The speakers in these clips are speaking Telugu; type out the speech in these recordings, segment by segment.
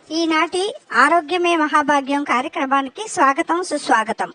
ఈనాటి ఆరోగ్యమే మహాభాగ్యం కార్యక్రమానికి స్వాగతం, సుస్వాగతం.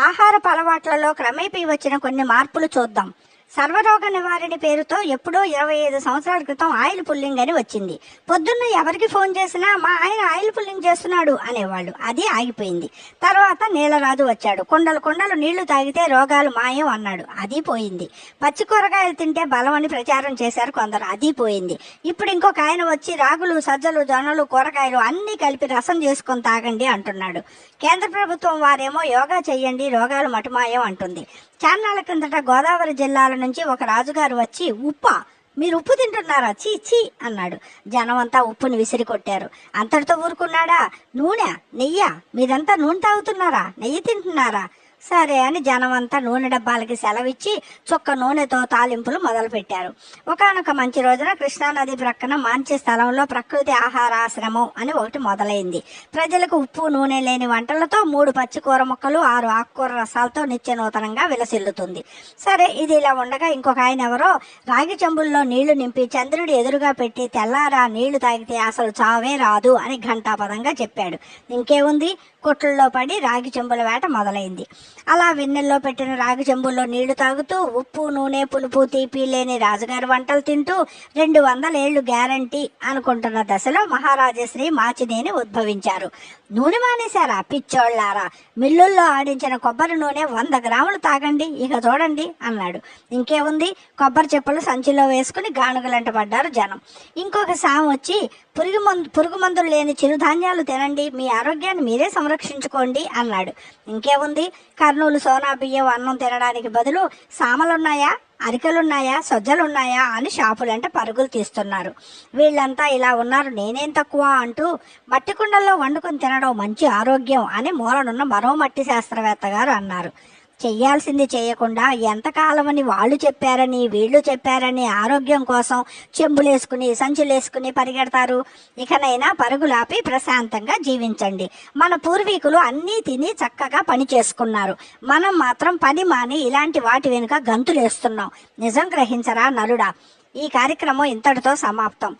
ఆహారపు అలవాట్లలో క్రమేపీ వచ్చిన కొన్ని మార్పులు చూద్దాం. సర్వరోగ నివారణ పేరుతో ఎప్పుడో 25 సంవత్సరాల క్రితం ఆయిల్ పుల్లింగ్ అని వచ్చింది. పొద్దున్న ఎవరికి ఫోన్ చేసినా మా ఆయన ఆయిల్ పుల్లింగ్ చేస్తున్నాడు అనేవాళ్ళు. అది ఆగిపోయింది. తర్వాత నీలరాజు వచ్చాడు. కొండలు నీళ్లు తాగితే రోగాలు మాయం అన్నాడు. అది పోయింది. పచ్చి కూరగాయలు తింటే బలం అని ప్రచారం చేశారు కొందరు. అది పోయింది. ఇప్పుడు ఇంకొక ఆయన వచ్చి రాగులు, సజ్జలు, జొన్నలు, కూరగాయలు అన్నీ కలిపి రసం చేసుకొని తాగండి అంటున్నాడు. కేంద్ర ప్రభుత్వం వారేమో యోగా చెయ్యండి, రోగాలు మటుమాయం అంటుంది. చాన్నాళ్ళ కిందట గోదావరి జిల్లాల నుంచి ఒక రాజుగారు వచ్చి ఉప్పా, మీరు ఉప్పు తింటున్నారా, చీ చీ అన్నాడు. జనం అంతా ఉప్పుని విసిరి కొట్టారు. అంతటితో ఊరుకున్నాడా? నూనె, నెయ్య, మీరంతా నూనె తాగుతున్నారా, నెయ్యి తింటున్నారా? సరే అని జనం అంతా నూనె డబ్బాలకి సెలవిచ్చి చుక్క నూనెతో తాలింపులు మొదలుపెట్టారు. ఒకానొక మంచి రోజున కృష్ణానది ప్రక్కన మంచి స్థలంలో ప్రకృతి ఆహారాశ్రమం అని ఒకటి మొదలైంది. ప్రజలకు ఉప్పు నూనె లేని వంటలతో 3 పచ్చి కూర ముక్కలు 6 ఆకుకూర రసాలతో నిత్య నూతనంగా విలసిల్లుతుంది. సరే, ఇది ఇలా ఉండగా ఇంకొక ఆయన ఎవరో రాగి చెంబుల్లో నీళ్లు నింపి చంద్రుడి ఎదురుగా పెట్టి తెల్లారా నీళ్లు తాగితే అసలు చావే రాదు అని ఘంటాపదంగా చెప్పాడు. ఇంకేముంది, కొట్లలో పడి రాగి చెంబుల వేట మొదలైంది. అలా వెన్నెల్లో పెట్టిన రాగి చెంబుల్లో నీళ్లు తాగుతూ ఉప్పు నూనె పులుపు తీపి లేని రాజుగారి వంటలు తింటూ 200 ఏళ్లు గ్యారంటీ అనుకుంటున్న దశలో మహారాజశ్రీ మాచినేని ఉద్భవించారు. నూనె మానేశారా పిచ్చోళ్లారా, మిల్లుల్లో ఆడించిన కొబ్బరి నూనె 100 గ్రాములు తాగండి, ఇక చూడండి అన్నాడు. ఇంకేముంది, కొబ్బరి చెప్పులు సంచిలో వేసుకుని గానుగలంట పడ్డారు జనం. ఇంకొక సాం వచ్చి పురుగు మందులు లేని చిరుధాన్యాలు తినండి, మీ ఆరోగ్యాన్ని మీరే సంరక్షించుకోండి అన్నాడు. ఇంకేముంది, కర్నూలు సోనా బియ్యం అన్నం తినడానికి బదులు సామలున్నాయా, అరికలున్నాయా, సజ్జలున్నాయా అని షాపులంట పరుగులు తీస్తున్నారు. వీళ్ళంతా ఇలా ఉన్నారు, నేనేం తక్కువ అంటూ మట్టి కుండల్లో వండుకొని తినడం మంచి ఆరోగ్యం అని మూలనున్న మరో మట్టి శాస్త్రవేత్త గారు అన్నారు. చెయ్యాల్సింది చేయకుండా ఎంతకాలమని వాళ్ళు చెప్పారని వీళ్ళు చెప్పారని ఆరోగ్యం కోసం చెంబులేసుకుని సంచులేసుకుని పరిగెడతారు. ఇకనైనా పరుగులాపి ప్రశాంతంగా జీవించండి. మన పూర్వీకులు అన్నీ తిని చక్కగా పని చేసుకున్నారు. మనం మాత్రం పని మాని ఇలాంటి వాటి వెనుక గంతులేస్తున్నాం. నిజం గ్రహించరా నలుడా. ఈ కార్యక్రమం ఇంతటితో సమాప్తం.